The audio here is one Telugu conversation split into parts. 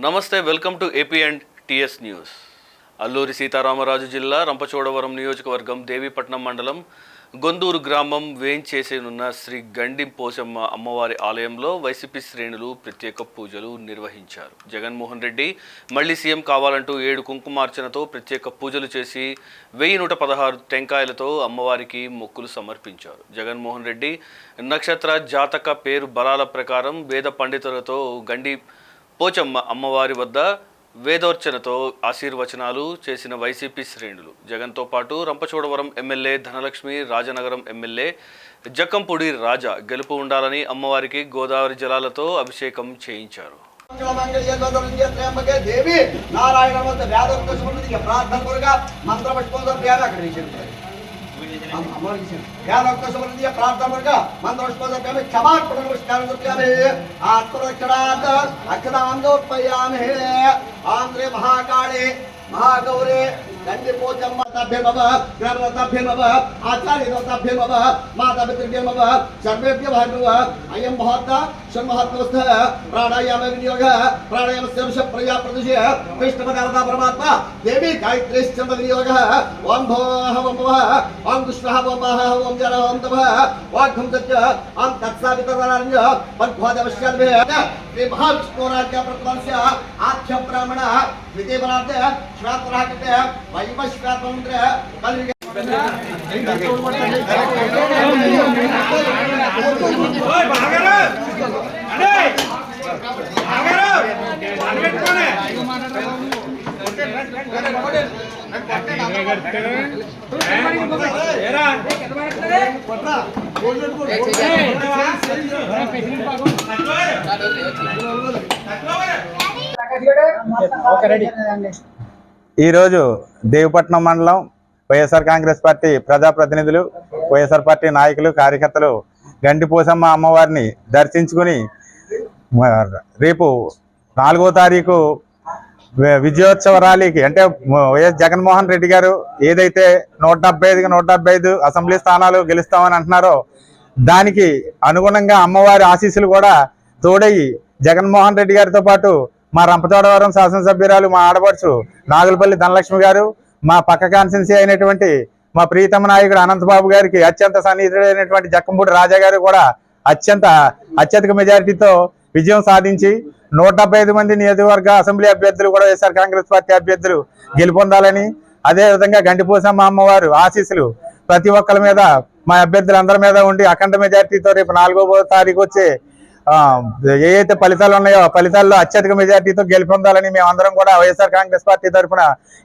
నమస్తే, welcome to AP and TS news. Alluri Sitaramaraju జిల్లా రంపచోడవరం నియోజకవర్గం దేవీపట్నం మండలం గొందూరు గ్రామం వేంచేసేనున్న శ్రీ గండి పోచమ్మ అమ్మవారి ఆలయంలో వైసీపీ శ్రేణులు ప్రత్యేక పూజలు నిర్వహించారు. జగన్మోహన్ రెడ్డి మళ్లీ సీఎం కావాలంటూ 7 కుంకుమార్చనతో ప్రత్యేక పూజలు చేసి 1116 టెంకాయలతో అమ్మవారికి మొక్కులు సమర్పించారు. జగన్మోహన్ రెడ్డి నక్షత్ర జాతక పేరు బలాల ప్రకారం వేద పండితులతో గండి పోచమ్మ అమ్మవారి వద్ద వేదోర్చనతో ఆశీర్వచనాలు చేసిన వైసీపీ శ్రేణులు జగన్తో పాటు రంపచోడవరం ఎమ్మెల్యే ధనలక్ష్మి, రాజనగరం ఎమ్మెల్యే జక్కంపూడి రాజా గెలుపు ఉండాలని అమ్మవారికి గోదావరి జలాలతో అభిషేకం చేయించారు. आंध्रे महाकाले महागौरे गंडी पोचम्म तभ्ये नमः ग्राम तभ्ये नमः आचार्य तभ्ये नमः माता पितृभ्यो नमः सर्वेभ्यो नमः अयं महत्ता षण्महत्वस्थः प्राणायाम विनियोगः प्राणायाम सर्वश प्रजा प्रदुषे विष्णुपदार्थ परमात्मा देवी गायत्री चंद्र विनियोगः ओम भोः ओम भवः ओम विष्णुः ओम महः ओम जनः ओम तपः वाग्घं सत्य ओम तत्सावितरण्य पद्भोदवश्यन्वे श्री महाविष्णुराज्ञा प्रतमस्य आख्य ब्राह्मण द्वितीय बनाते श्राद्धराकते वैवश्वात्मंत्र कलिगे ओए भागरा अरे भागरा मार्केट कोने एरा पटरा ఈరోజు దేవపట్నం మండలం వైఎస్ఆర్ కాంగ్రెస్ పార్టీ ప్రజాప్రతినిధులు, వైఎస్ఆర్ పార్టీ నాయకులు, కార్యకర్తలు గండి పోచమ్మ అమ్మవారిని దర్శించుకుని రేపు 4వ తారీఖు విజయోత్సవ ర్యాలీకి అంటే వైఎస్ జగన్మోహన్ రెడ్డి గారు ఏదైతే 175కి 175 అసెంబ్లీ స్థానాలు గెలుస్తామని అంటున్నారో దానికి అనుగుణంగా అమ్మవారి ఆశీస్సులు కూడా తోడయ్యి జగన్మోహన్ రెడ్డి గారితో పాటు మా రంపచోడవరం శాసనసభ్యురాలు మా ఆడపడుచు నాగులపల్లి ధనలక్ష్మి గారు, మా పక్క కాన్స్టిట్యున్సీ అయినటువంటి మా ప్రీతమ నాయకుడు అనంతబాబు గారికి అత్యంత సన్నిహితుడైనటువంటి జక్కంపూడి రాజా గారు కూడా అత్యధిక మెజారిటీతో విజయం సాధించి 175 మంది నియోజకవర్గ అసెంబ్లీ అభ్యర్థులు కూడా వైఎస్ఆర్ కాంగ్రెస్ పార్టీ అభ్యర్థులు గెలుపొందాలని, అదేవిధంగా గండిపోచమ్మ అమ్మవారు ఆశీస్సులు ప్రతి ఒక్కరి మీద మా అభ్యర్థులందరి మీద ఉండి అఖండ మెజారిటీతో రేపు 4వ తారీఖు వచ్చే ఏవైతే ఫలితాలు ఉన్నాయో ఫలితాల్లో అత్యధిక మెజార్టీతో గెలుపొందాలని మేమందరం కూడా వైఎస్ఆర్ కాంగ్రెస్ పార్టీ తరఫున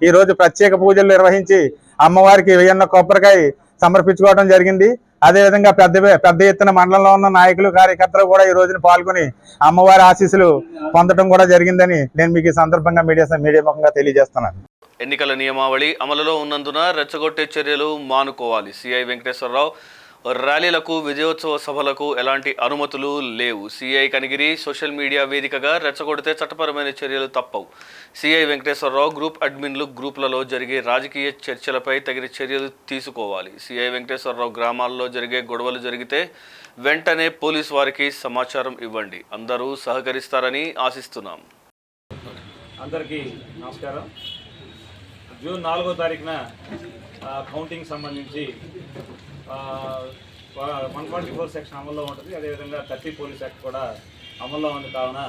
ఈ రోజు ప్రత్యేక పూజలు నిర్వహించి అమ్మవారికి 1000 కొబ్బరికాయ సమర్పించుకోవడం జరిగింది. అదేవిధంగా పెద్ద ఎత్తున మండలంలో ఉన్న నాయకులు, కార్యకర్తలు కూడా ఈ రోజున పాల్గొని అమ్మవారి ఆశీస్సులు పొందడం కూడా జరిగిందని నేను మీకు ఈ సందర్భంగా మీడియా ముఖంగా తెలియజేస్తున్నాను. ఎన్నికల నియమావళి అమలులో ఉన్నందున రెచ్చగొట్టే చర్యలు మానుకోవాలి. సిఐ వెంకటేశ్వరరావు ర్యాలీలకు, విజయోత్సవ సభలకు ఎలాంటి అనుమతులు లేవు. సిఐ కనిగిరి సోషల్ మీడియా వేదికగా రెచ్చగొడితే చట్టపరమైన చర్యలు తప్పవు. సిఐ వెంకటేశ్వరరావు గ్రూప్ అడ్మిన్లు గ్రూపులలో జరిగే రాజకీయ చర్చలపై తగిన చర్యలు తీసుకోవాలి. సిఐ వెంకటేశ్వరరావు గ్రామాల్లో జరిగే గొడవలు జరిగితే వెంటనే పోలీసు వారికి సమాచారం ఇవ్వండి. అందరూ సహకరిస్తారని ఆశిస్తున్నాం. అందరికీ నమస్కారం. జూన్ 4వ తారీఖున కౌంటింగ్ సంబంధించి 144 సెక్షన్ అమల్లో ఉంటుంది. అదేవిధంగా 30 పోలీస్ యాక్ట్ కూడా అమల్లో ఉంది. కావున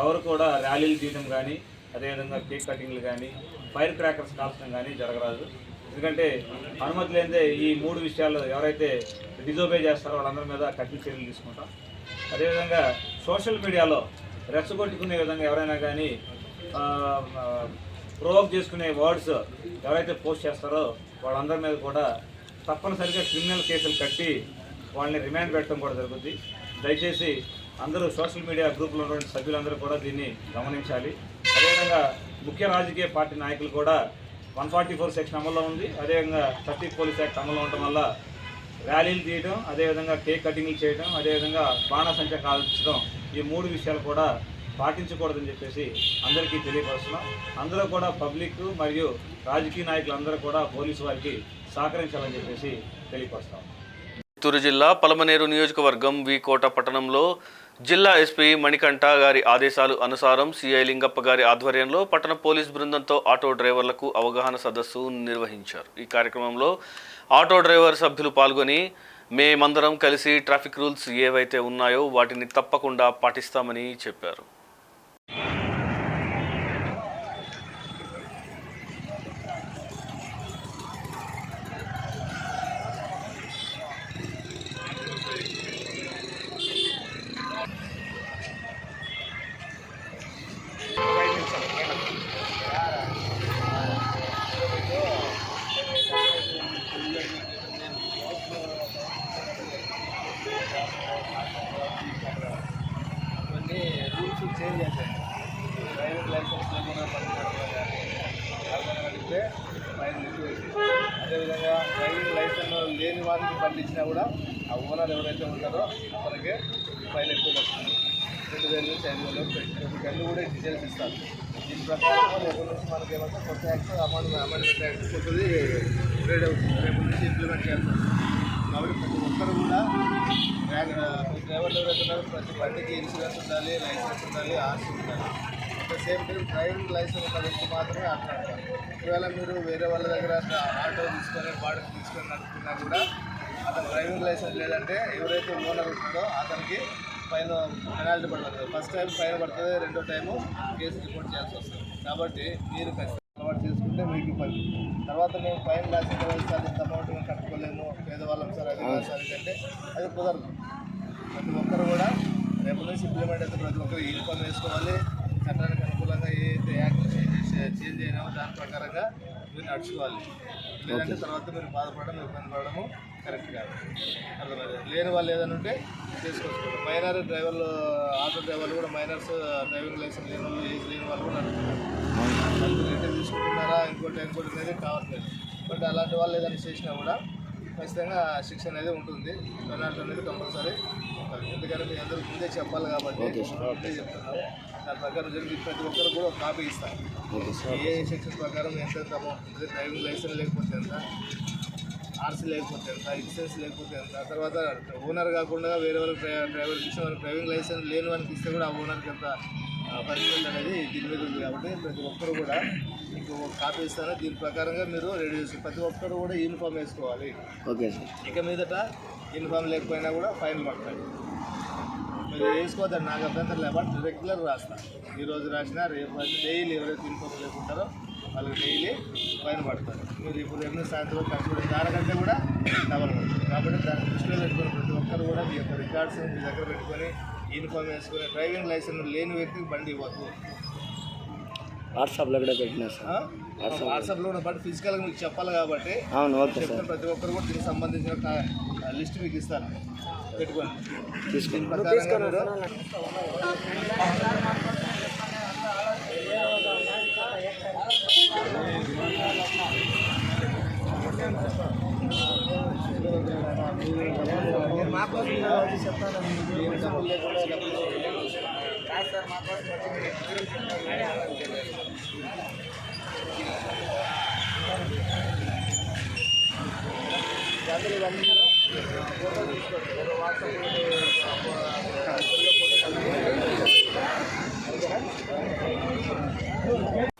ఎవరు కూడా ర్యాలీలు తీయడం కానీ, అదేవిధంగా కేక్ కటింగ్లు కానీ, ఫైర్ క్రాకర్స్ కాల్చడం కానీ జరగరాదు. ఎందుకంటే అనుమతి లేనిదే ఈ 3 విషయాలు ఎవరైతే డిజోబే చేస్తారో వాళ్ళందరి మీద కఠిన చర్యలు తీసుకుంటాం. అదేవిధంగా సోషల్ మీడియాలో రెచ్చగొట్టుకునే విధంగా ఎవరైనా కానీ ప్రొవోక్ చేసుకునే వర్డ్స్ ఎవరైతే పోస్ట్ చేస్తారో వాళ్ళందరి మీద కూడా తప్పనిసరిగా క్రిమినల్ కేసులు కట్టి వాళ్ళని రిమాండ్ పెట్టడం కూడా జరుగుతుంది. దయచేసి అందరూ సోషల్ మీడియా గ్రూప్లో ఉన్నటువంటి సభ్యులందరూ కూడా దీన్ని గమనించాలి. అదేవిధంగా ముఖ్య రాజకీయ పార్టీ నాయకులు కూడా 144 సెక్షన్ అమల్లో ఉంది. అదేవిధంగా 30 పోలీస్ యాక్ట్ అమల్లో ఉండటం వల్ల ర్యాలీలు తీయడం, అదేవిధంగా కేక్ కటింగ్లు చేయడం, అదేవిధంగా బాణసంచ కాల్చడం, ఈ 3 విషయాలు కూడా పాటించకూడదని చెప్పేసి అందరికీ తెలియపరుస్తున్నాం. అందరూ కూడా పబ్లిక్ మరియు రాజకీయ నాయకులు అందరూ కూడా పోలీసు వారికి సహకరించాలని చెప్పేసి తెలియపరుస్తాం. చిత్తూరు జిల్లా పలమనేరు నియోజకవర్గం వి కోట పట్టణంలో జిల్లా ఎస్పీ మణికంఠ గారి ఆదేశాల అనుసారం సిఐ లింగప్ప గారి ఆధ్వర్యంలో పట్టణ పోలీస్ బృందంతో ఆటో డ్రైవర్లకు అవగాహన సదస్సు నిర్వహించారు. ఈ కార్యక్రమంలో ఆటో డ్రైవర్ సభ్యులు పాల్గొని మేమందరం కలిసి ట్రాఫిక్ రూల్స్ ఏవైతే ఉన్నాయో వాటిని తప్పకుండా పాటిస్తామని చెప్పారు. కొన్ని రూల్స్ చేంజ్ చేశారు. డ్రైవింగ్ లైసెన్స్ లేకుండా పడితే ఫైన్ ఎక్కువేసి, అదేవిధంగా డ్రైవింగ్ లైసెన్స్ లేని వారికి పండించినా కూడా ఆ ఓనర్ ఎవరైతే ఉంటారో అతనికి ఫైన్ ఎక్కువ వస్తుంది. 2,000 నుంచి 5,000 గన్ను కూడా డీటెయిల్స్ ఇస్తారు. దీని ప్రకారం రేపు నుంచి మనకి ఏమంటే కొత్త యాక్ట్ అమెండ్మెంట్ యాక్ట్ కొత్తది రేట్ అవుతుంది. రేపు నుంచి ఇంప్లిమెంట్ చేస్తాం. కాబట్టి ప్రతి ఒక్కరు కూడా డ్రైవర్లు ఎవరైతే ఉన్నారో ప్రతి బండికి ఇన్సూరెన్స్ ఉండాలి, లైసెన్స్ ఉండాలి, ఆర్సీ ఉండాలి. At the same time driving license ఉన్న వ్యక్తి మాత్రమే ఆటలాడతారు. ఒకవేళ మీరు వేరే వాళ్ళ దగ్గర ఆటో తీసుకొని బాడీకి తీసుకొని నడుపుకున్నా కూడా అతను డ్రైవింగ్ లైసెన్స్ లేదంటే ఎవరైతే ఓనర్ ఉంటాడో అతనికి ఫైన్ పెనాల్టీ పడుతుంది. ఫస్ట్ టైం ఫైన్ పడుతుంది, రెండో టైము కేసు రిపోర్ట్ చేయాల్సి వస్తుంది. కాబట్టి మీరు ఖచ్చితంగా అలవాటు చేసుకుంటే మీకు ఇబ్బంది. తర్వాత మేము ఫైన్ లాసిన తర్వాత ఇంత అమౌంట్ మేము కట్టుకోలేము, పేదవాళ్ళం సార్ అది కాదు సార్ అంటే అది కుదరదు. ప్రతి ఒక్కరు కూడా రేపు నుంచి ఇంప్లిమెంట్ అయితే ప్రతి ఒక్కరు యూనిఫామ్ వేసుకోవాలి. చట్టానికి అనుకూలంగా ఏదైతే యాక్ట్ చేంజ్ అయినామో దాని ప్రకారంగా మీరు నడుచుకోవాలి. లేదంటే తర్వాత మీరు బాధపడడం, ఇబ్బంది పడడము కరెక్ట్ కాదు. అర్థమైంది. లేని వాళ్ళు ఏదైనా ఉంటే చేసుకోవచ్చు. మైనర్ డ్రైవర్లు, ఆటో డ్రైవర్లు కూడా మైనర్స్ డ్రైవింగ్ లైసెన్స్ లేని వాళ్ళు, ఏజ్ లేని వాళ్ళు కూడా నడుపుతున్నారు. వాళ్ళు రిటర్న్ తీసుకుంటున్నారా ఇంకోటి అనేది కావట్లేదు. బట్ అలాంటి వాళ్ళు ఏదైనా చేసినా కూడా ఖచ్చితంగా శిక్ష అనేది ఉంటుంది. పెనాల్టీ అనేది కంపల్సరీ ఉంటుంది. ఎందుకంటే మీ అందరూ ముందే చెప్పాలి కాబట్టి ముందే చెప్తున్నారు. దాని ప్రకారం జరిగి ప్రతి ఒక్కరు కూడా ఒక కాపీ ఇస్తారు. ఏ సెక్షన్ ప్రకారం ఎంత అమౌంట్ ఉంటుంది, డ్రైవింగ్ లైసెన్స్ లేకపోతే ఎంత, ఆర్సీ లేకపోతే ఎంత, ఇన్సూరెన్స్ లేకపోతే ఎంత, తర్వాత ఓనర్ కాకుండా వేరే వాళ్ళకి డ్రైవర్కి ఇస్తే వాళ్ళకి డ్రైవింగ్ లైసెన్స్ లేని వానికి ఇస్తే కూడా ఆ ఓనర్కి ఎంత పనిష్మెంట్ అనేది దీని మీద ఉంది. కాబట్టి ప్రతి ఒక్కరు కూడా మీకు ఒక కాపీ ఇస్తాను. దీని ప్రకారంగా మీరు రెడీ చేసి ప్రతి ఒక్కరు కూడా యూనిఫామ్ వేసుకోవాలి. Okay sir. ఇక మీదట యూనిఫామ్ లేకపోయినా కూడా ఫైన్ పడతాయి. మీరు వేసుకోవద్దండి, నాకు అభ్యంతరం లేదు. బట్ రెగ్యులర్ రాస్తాను. ఈరోజు రాసినా రేపు డైలీ ఎవరైతే యూనిఫామ్ లేకుంటారో వాళ్ళకి డైలీ ఫైన్ పడతారు. మీరు ఇప్పుడు ఎన్ని సాయంత్రం కష్టపడి దానికంటే కూడా డబల్ పడుతుంది. కాబట్టి దాన్ని దృష్టిలో పెట్టుకొని ప్రతి ఒక్కరు కూడా మీ యొక్క రికార్డ్స్ మీ దగ్గర పెట్టుకొని యూనిఫామ్ వేసుకొని డ్రైవింగ్ లైసెన్స్ లేని వ్యక్తికి బండి ఇవ్వద్దు. వాట్సాప్లో కూడా పెట్టినారు సార్. వాట్సాప్లో ఉన్న బట్ ఫిజికల్గా మీకు చెప్పాలి కాబట్టి చెప్తే ప్రతి ఒక్కరు కూడా దీనికి సంబంధించిన లిస్ట్ మీకు ఇస్తాను, పెట్టుకోండి. దీని ప్రకారంగా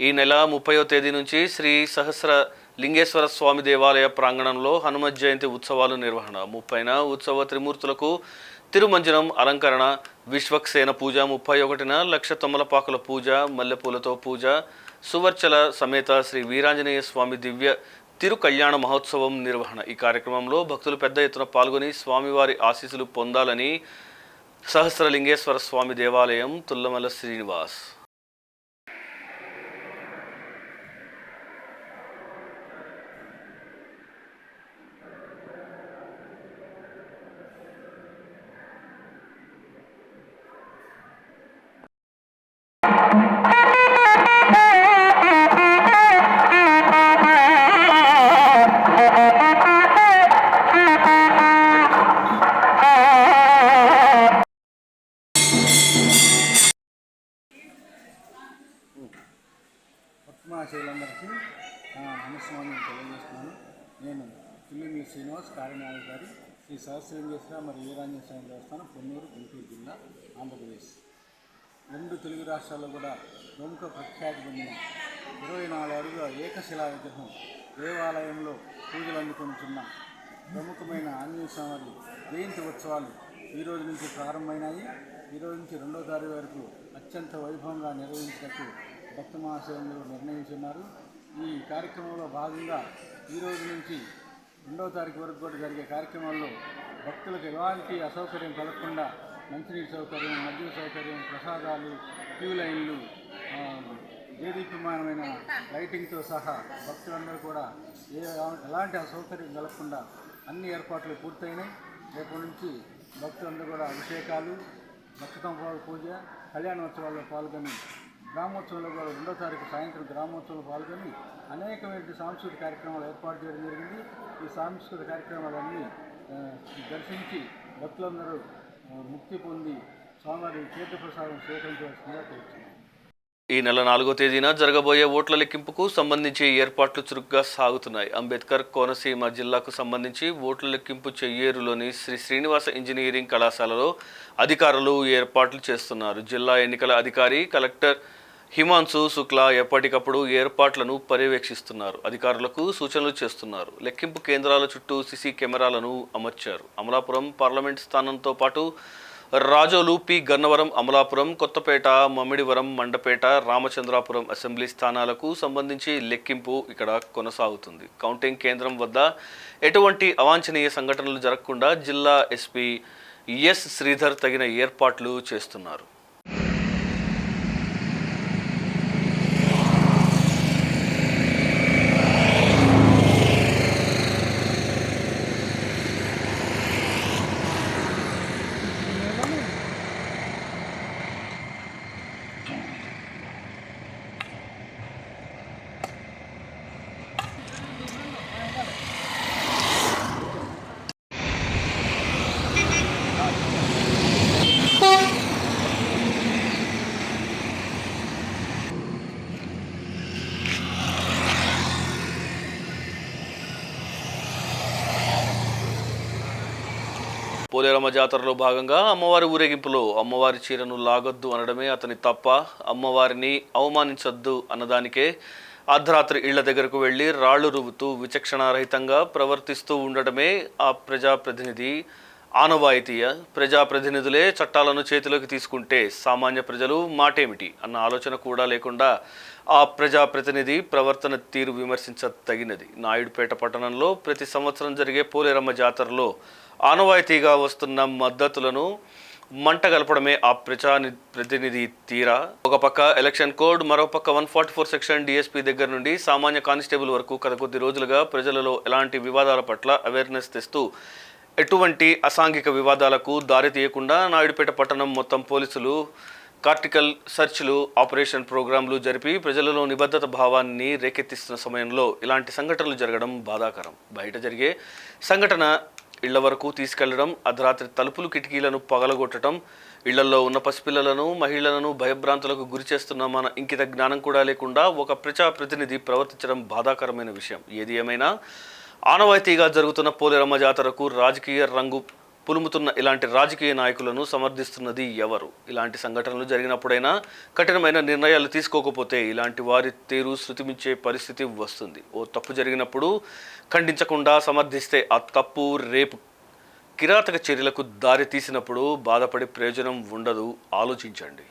ఈ నెల 30వ తేదీ నుంచి శ్రీ సహస్ర లింగేశ్వర స్వామి దేవాలయ ప్రాంగణంలో హనుమత్ జయంతి ఉత్సవాలు నిర్వహణ. 30న ఉత్సవ త్రిమూర్తులకు తిరుమంజనం అలంకరణ, విశ్వక్సేన పూజ, 31న లక్ష తొమ్మలపాకుల పూజ, మల్లెపూలతో పూజ, సువర్చల సమేత శ్రీ వీరాంజనేయ స్వామి దివ్య తిరు కళ్యాణ మహోత్సవం నిర్వహణ. ఈ కార్యక్రమంలో భక్తులు పెద్ద ఎత్తున పాల్గొని స్వామివారి ఆశీస్సులు పొందాలని సహస్ర లింగేశ్వర స్వామి దేవాలయం తుల్లమల శ్రీనివాస్. మహాశయులందరికీ నమస్కారం తెలియజేస్తున్నాను. నేను తుల్లిమి శ్రీనివాస్, కార్యనిర్వాహకారి, శ్రీ సహస్రలింగేశ్వర మరియు వీరాంజనేయ స్వామి దేవస్థానం పొన్నూరు గుంటూరు జిల్లా ఆంధ్రప్రదేశ్. రెండు తెలుగు రాష్ట్రాల్లో కూడా ప్రముఖ ప్రఖ్యాతి పొందిన 24 అడుగుల ఏకశిలా విగ్రహం దేవాలయంలో పూజలు అందుకుంటున్న ప్రముఖమైన ఆంజనేయ స్వామి జయంతి ఉత్సవాలు ఈ రోజు నుంచి ప్రారంభమైనాయి. ఈ రోజు నుంచి 2వ తారీఖు వరకు అత్యంత వైభవంగా నిర్వహించినట్టు భక్త మహాశయులు నిర్ణయించున్నారు. ఈ కార్యక్రమంలో భాగంగా ఈ రోజు నుంచి 2వ తారీఖు వరకు కూడా జరిగే కార్యక్రమాల్లో భక్తులకు ఎలాంటి అసౌకర్యం కలగకుండా మంచినీటి సౌకర్యం, మద్యం సౌకర్యం, ప్రసాదాలు, క్యూ లైన్లు, దేదీప్యమానమైన లైటింగ్తో సహా భక్తులందరూ కూడా ఎలాంటి అసౌకర్యం కలగకుండా అన్ని ఏర్పాట్లు పూర్తయినాయి. రేపటి నుంచి భక్తులందరూ కూడా అభిషేకాలు, భక్తతంపాల పూజ, కళ్యాణోత్సవాల్లో పాల్గొని గ్రామోత్సవంలో కూడా 2వ తారీఖు సాయంత్రం గ్రామోత్సవంలో పాల్గొని అనేకమైన సాంస్కృతిక కార్యక్రమాలు ఏర్పాటు చేయడం జరిగింది. ఈ సాంస్కృతిక కార్యక్రమాలన్నీ దర్శించి భక్తులందరూ ముక్తి పొంది స్వామివారి తీర్థప్రసాదం స్వీకరించవలసిందిగా కోరుతున్నాను. ఈ నెల 4వ తేదీన జరగబోయే ఓట్ల లెక్కింపుకు సంబంధించి ఏర్పాట్లు చురుగ్గా సాగుతున్నాయి. అంబేద్కర్ కోనసీమ జిల్లాకు సంబంధించి ఓట్ల లెక్కింపు చెయ్యేరులోని శ్రీ శ్రీనివాస ఇంజనీరింగ్ కళాశాలలో అధికారులు ఏర్పాట్లు చేస్తున్నారు. జిల్లా ఎన్నికల అధికారి కలెక్టర్ హిమాంశు శుక్లా ఎప్పటికప్పుడు ఏర్పాట్లను పర్యవేక్షిస్తున్నారు. అధికారులకు సూచనలు చేస్తున్నారు. లెక్కింపు కేంద్రాల చుట్టూ సీసీ కెమెరాలను అమర్చారు. అమలాపురం పార్లమెంట్ స్థానంతో పాటు రాజోలు, పి గన్నవరం, అమలాపురం, కొత్తపేట, మమ్మిడివరం, మండపేట, రామచంద్రాపురం అసెంబ్లీ స్థానాలకు సంబంధించి లెక్కింపు ఇక్కడ కొనసాగుతుంది. కౌంటింగ్ కేంద్రం వద్ద ఎటువంటి అవాంఛనీయ సంఘటనలు జరగకుండా జిల్లా ఎస్పీ ఎస్ శ్రీధర్ తగిన ఏర్పాట్లు చేస్తున్నారు. పోలేరమ్మ జాతరలో భాగంగా అమ్మవారి ఊరేగింపులో అమ్మవారి చీరను లాగొద్దు అనడమే అతని తప్ప, అమ్మవారిని అవమానించొద్దు అన్నదానికే అర్ధరాత్రి ఇళ్ల దగ్గరకు వెళ్లి రాళ్లు రువ్వుతూ విచక్షణారహితంగా ప్రవర్తిస్తూ ఉండడమే ఆ ప్రజాప్రతినిధి ఆనవాయితీయ. ప్రజాప్రతినిధులే చట్టాలను చేతిలోకి తీసుకుంటే సామాన్య ప్రజలు మాటేమిటి అన్న ఆలోచన కూడా లేకుండా ఆ ప్రజాప్రతినిధి ప్రవర్తన తీరు విమర్శించతగినది. నాయుడుపేట పట్టణంలో ప్రతి సంవత్సరం జరిగే పోలేరమ్మ జాతరలో ఆనవాయితీగా వస్తున్న మద్దతులను మంటగలపడమే ఆ ప్రతినిధి తీరా. ఒక పక్క ఎలక్షన్ కోడ్, మరో పక్క 144 సెక్షన్ డిఎస్పీ దగ్గర నుండి సామాన్య కానిస్టేబుల్ వరకు గత కొద్ది రోజులుగా ప్రజలలో ఎలాంటి వివాదాల పట్ల అవేర్నెస్ తెస్తూ ఎటువంటి అసాంఘిక వివాదాలకు దారి తీయకుండా నాయుడుపేట పట్టణం మొత్తం పోలీసులు కార్టికల్ సర్చ్లు, ఆపరేషన్ ప్రోగ్రాంలు జరిపి ప్రజలలో నిబద్ధత భావాన్ని రేకెత్తిస్తున్న సమయంలో ఇలాంటి సంఘటనలు జరగడం బాధాకరం. బయట జరిగే సంఘటన ఇళ్ల వరకు తీసుకెళ్లడం, అర్ధరాత్రి తలుపులు కిటికీలను పగలగొట్టడం, ఇళ్లలో ఉన్న పసిపిల్లలను, మహిళలను భయభ్రాంతులకు గురి చేస్తున్న మన ఇంకిత జ్ఞానం కూడా లేకుండా ఒక ప్రజాప్రతినిధి ప్రవర్తించడం బాధాకరమైన విషయం. ఏది ఏమైనా ఆనవాయితీగా జరుగుతున్న పోలేరమ్మ జాతరకు రాజకీయ రంగు పులుముతున్న ఇలాంటి రాజకీయ నాయకులను సమర్థిస్తున్నది ఎవరు? ఇలాంటి సంఘటనలు జరిగినప్పుడైనా కఠినమైన నిర్ణయాలు తీసుకోకపోతే ఇలాంటి వారి తీరు శృతిమించే పరిస్థితి వస్తుంది. ఓ తప్పు జరిగినప్పుడు ఖండించకుండా సమర్థిస్తే ఆ తప్పు రేపు కిరాతక చర్యలకు దారి తీసినప్పుడు బాధపడే ప్రయోజనం ఉండదు. ఆలోచించండి.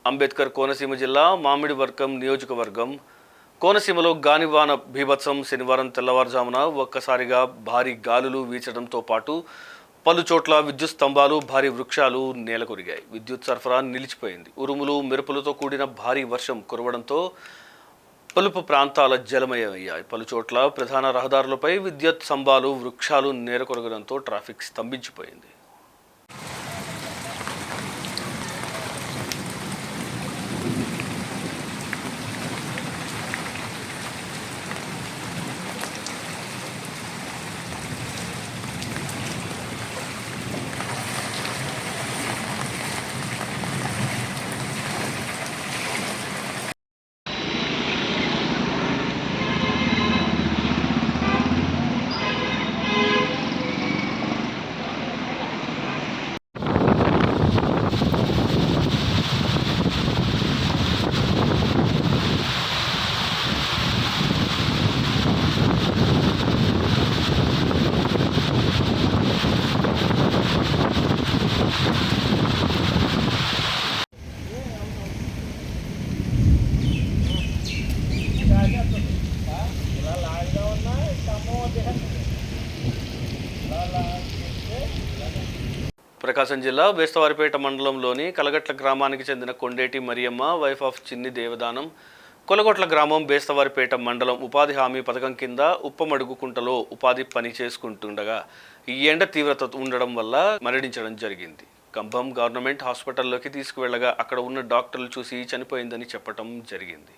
అంబేద్కర్ కోనసీమ జిల్లా మామిడివర్గం నియోజకవర్గం కోనసీమలో గానివాన బీభత్సం శనివారం తెల్లవారుజామున ఒక్కసారిగా భారీ గాలులు వీచడంతో పాటు పలు చోట్ల విద్యుత్ స్తంభాలు భారీ వృక్షాలు నేలకొరిగాయి. విద్యుత్ సరఫరా నిలిచిపోయింది. ఉరుములు మెరుపులతో కూడిన భారీ వర్షం కురవడంతో పలుపు ప్రాంతాల జలమయమయ్యాయి. పలు చోట్ల ప్రధాన రహదారులపై విద్యుత్ స్తంభాలు వృక్షాలు నేలకొరగడంతో ట్రాఫిక్ స్తంభించిపోయింది. ప్రకాశం జిల్లా బేస్తవారిపేట మండలంలోని కలగట్ల గ్రామానికి చెందిన కొండేటి మరియమ్మ వైఫ్ ఆఫ్ చిన్ని దేవదానం కొలగొట్ల గ్రామం బేస్తవారిపేట మండలం ఉపాధి హామీ పథకం కింద ఉప్పమడుగుకుంటలో ఉపాధి పని చేసుకుంటుండగా ఈ ఎండ తీవ్రత ఉండడం వల్ల మరణించడం జరిగింది. కంభం గవర్నమెంట్ హాస్పిటల్లోకి తీసుకువెళ్లగా అక్కడ ఉన్న డాక్టర్లు చూసి చనిపోయిందని చెప్పడం జరిగింది.